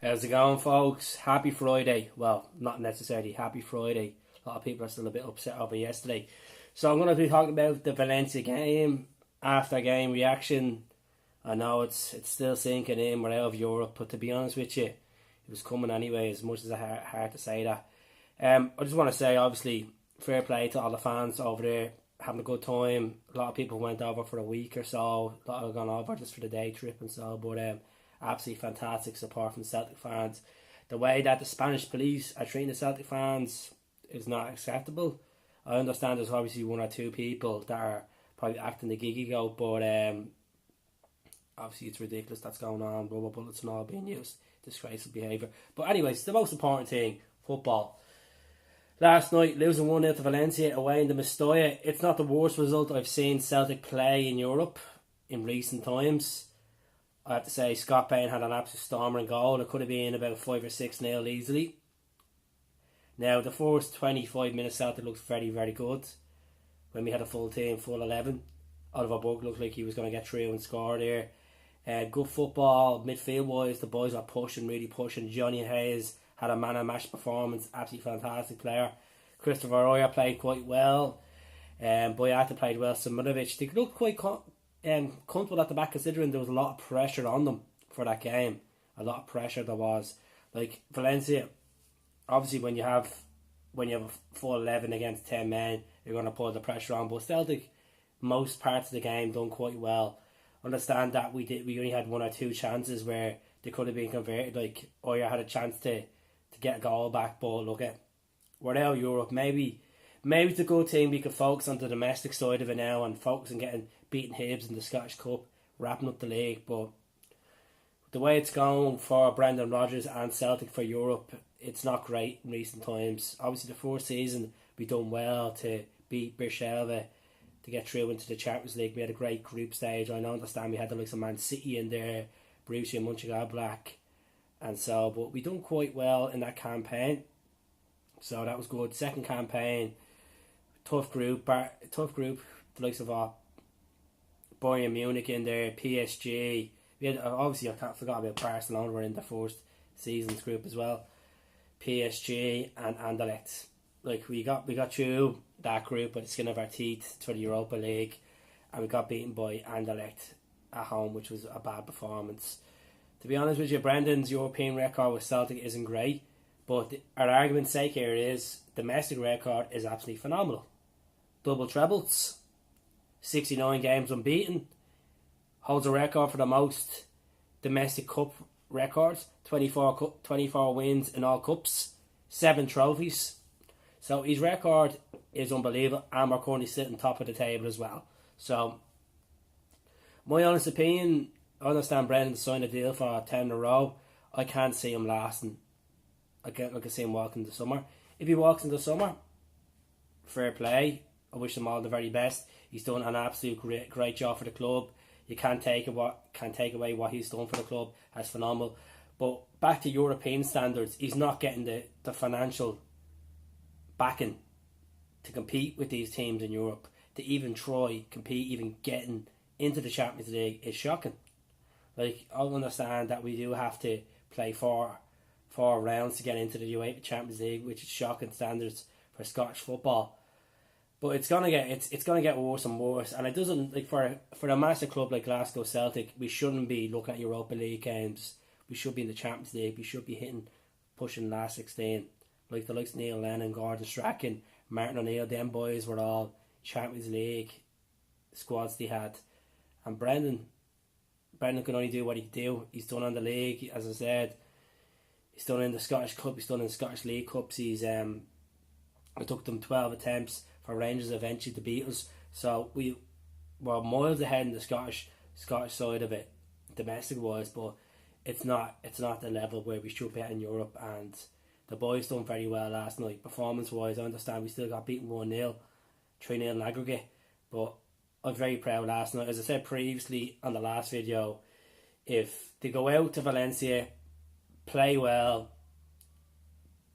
How's it going, folks? Happy Friday. Well, not necessarily happy Friday. A lot of people are still a bit upset over yesterday. So I'm going to be talking about the Valencia game, after game reaction. I know it's still sinking in. We're out of Europe, but to be honest with you, it was coming anyway, as much as it's hard to say that. I just want to say, obviously, fair play to all the fans over there, having a good time. A lot of people went over for a week or so. A lot have gone over just for the day trip and so, but absolutely fantastic support from Celtic fans. The way that the Spanish police are treating the Celtic fans is not acceptable. I understand there's obviously one or two people that are probably acting the giggy goat, but obviously it's ridiculous that's going on. Rubber bullets and all being used. Disgraceful behaviour. But anyways, the most important thing, football. Last night, losing 1-0 to Valencia away in the Mestalla. It's not the worst result I've seen Celtic play in Europe in recent times. I have to say, Scott Bain had an absolute stormer in goal. It could have been about 5 or 6-0 easily. Now, the first 25 minutes Celtic looked very, very good. When we had a full team, full 11. Oliver Burke looked like he was going to get through and score there. Good football, midfield-wise, the boys are pushing, really pushing. Johnny Hayes had a man-and-match performance, absolutely fantastic player. Christopher Royer played quite well. Boyata played well. Simonovic, they looked quite comfortable at the back, considering there was a lot of pressure on them for that game. A lot of pressure there was. Like Valencia, obviously when you have a full 11 against 10 men, you're going to put the pressure on. But Celtic, most parts of the game done quite well. Understand that we only had one or two chances where they could have been converted. Like Oyer had a chance to get a goal back, but look at we're out of Europe. Maybe it's a good thing we could focus on the domestic side of it now and focus on getting beating Hibs in the Scottish Cup, wrapping up the league. But the way it's going for Brendan Rodgers and Celtic for Europe, it's not great in recent times. Obviously, the first season we done well to beat Beersheva to get through into the Champions League. We had a great group stage. I understand we had the likes of Man City in there, Borussia Mönchengladbach, and so. But we done quite well in that campaign, so that was good. Second campaign, tough group. The likes of Bayern Munich in there, PSG. We had obviously I forgot about Barcelona. Were in the first season's group as well. PSG and Anderlecht. Like we got through that group by the skin of our teeth for the Europa League, and we got beaten by Anderlecht at home, which was a bad performance. To be honest with you, Brendan's European record with Celtic isn't great, but our argument's sake here is domestic record is absolutely phenomenal. Double trebles, 69 games unbeaten, holds a record for the most domestic cup records, 24 wins in all cups, 7 trophies. So his record is unbelievable, and we're currently sitting top of the table as well. So, my honest opinion, I understand Brendan signed a deal for 10 in a row. I can't see him lasting. I can see him walking the summer. If he walks in the summer, fair play. I wish him all the very best. He's done an absolute great job for the club. You can't take away what he's done for the club. That's phenomenal. But back to European standards, he's not getting the financial backing to compete with these teams in Europe, to even compete, even getting into the Champions League is shocking. Like, I understand that we do have to play four rounds to get into the UEFA Champions League, which is shocking standards for Scottish football. But it's gonna get worse and worse, and it doesn't, like, for a massive club like Glasgow Celtic, we shouldn't be looking at Europa League games. We should be in the Champions League. We should be pushing last 16. Like the likes of Neil Lennon, Gordon Strachan, Martin O'Neill, them boys were all Champions League squads they had. And Brendan can only do what he can do. He's done on the league, as I said. He's done in the Scottish Cup, he's done in the Scottish League Cups. It took them 12 attempts for Rangers eventually to beat us. So we were miles ahead in the Scottish side of it, domestic wise, but it's not the level where we should be at in Europe. And the boys done very well last night. Performance-wise, I understand we still got beaten 1-0, 3-0 in aggregate. But I'm very proud last night. As I said previously on the last video, if they go out to Valencia, play well,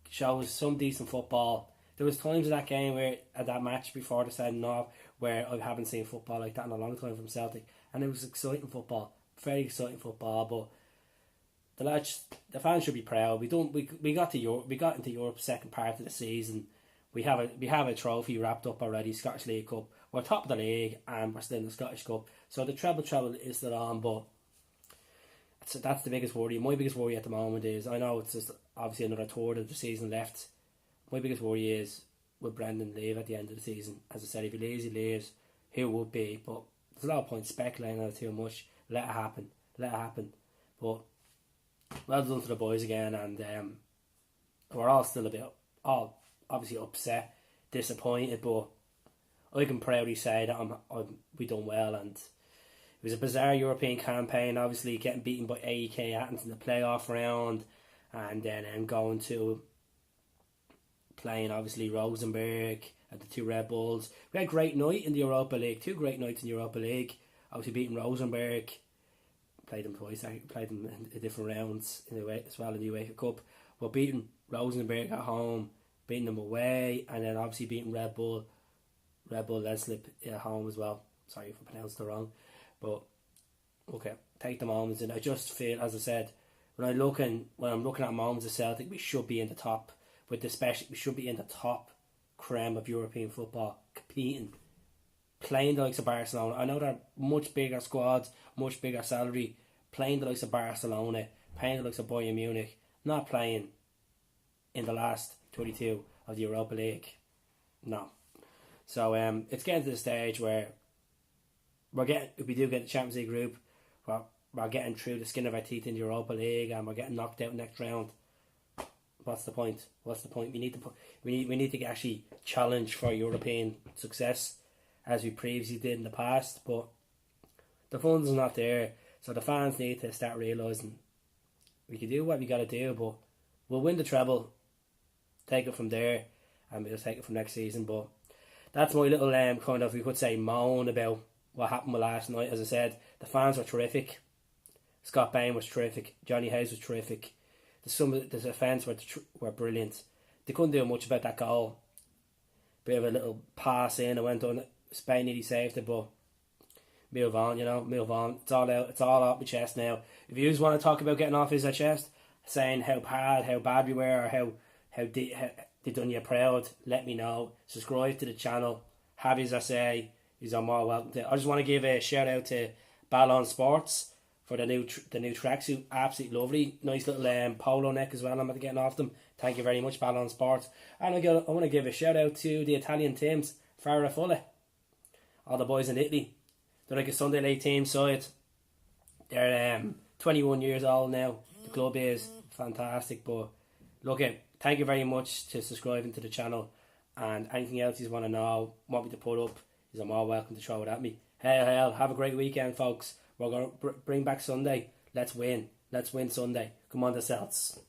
show us some decent football. There was times in that game at that match before the sending off, where I haven't seen football like that in a long time from Celtic. And it was exciting football. Very exciting football, but the fans should be proud. We got into Europe's second part of the season. We have a trophy wrapped up already, Scottish League Cup. We're top of the league and we're still in the Scottish Cup. So the treble is still on, but that's the biggest worry. My biggest worry at the moment is, I know it's just obviously another third of the season left. My biggest worry is, will Brendan leave at the end of the season? As I said, if he leaves, he leaves. Who would be? But there's a lot of points speculating on it too much. Let it happen. But well done to the boys again, and we're all still all obviously upset, disappointed, but I can proudly say that we done well, and it was a bizarre European campaign, obviously getting beaten by AEK Athens in the playoff round, and then going to playing obviously Rosenborg and the two Red Bulls. We had a great night in the Europa League, 2 great nights in the Europa League, obviously beating Rosenborg. Played them twice. I played them in different rounds in the way as well in the UEFA Cup. But beating Rosenborg at home, beating them away, and then obviously beating Red Bull Leslip at home as well. Sorry if I pronounced it wrong, but okay, take the moments. And I just feel, as I said, when I'm looking at moments of Celtic, we should be in the top. We should be in the top creme of European football, competing, playing the likes of Barcelona. I know they're much bigger squads, much bigger salary. Playing the likes of Barcelona, playing the likes of Bayern Munich, not playing in the last 22 of the Europa League. No. So it's getting to the stage where if we do get the Champions League group, we're getting through the skin of our teeth in the Europa League, and we're getting knocked out next round. What's the point? We need to actually challenge for European success, as we previously did in the past, but the funds are not there. So the fans need to start realising we can do what we got to do, but we'll win the treble, take it from there, and we'll take it from next season. But that's my little kind of, we could say, moan about what happened last night. As I said, the fans were terrific. Scott Bain was terrific. Johnny Hayes was terrific. The defence were brilliant. They couldn't do much about that goal. Bit of a little pass in and went on. Spain nearly saved it, but move on. It's all out. It's all off my chest now. If you want to talk about getting off his chest, saying how bad we were, or how they done you proud, let me know. Subscribe to the channel. Have as I say, he's on more welcome to. I just want to give a shout out to Ballon Sports for the new tracksuit. Absolutely lovely. Nice little polo neck as well. I'm getting off them. Thank you very much, Ballon Sports. And I want to give a shout out to the Italian teams, Farafulli, all the boys in Italy. They're like a Sunday late team side. They're 21 years old now. The club is fantastic. But look, thank you very much to subscribing to the channel. And anything else you want to know, want me to put up, you're more welcome to throw it at me. Hell, have a great weekend, folks. We're going to bring back Sunday. Let's win. Let's win Sunday. Come on, the Celts.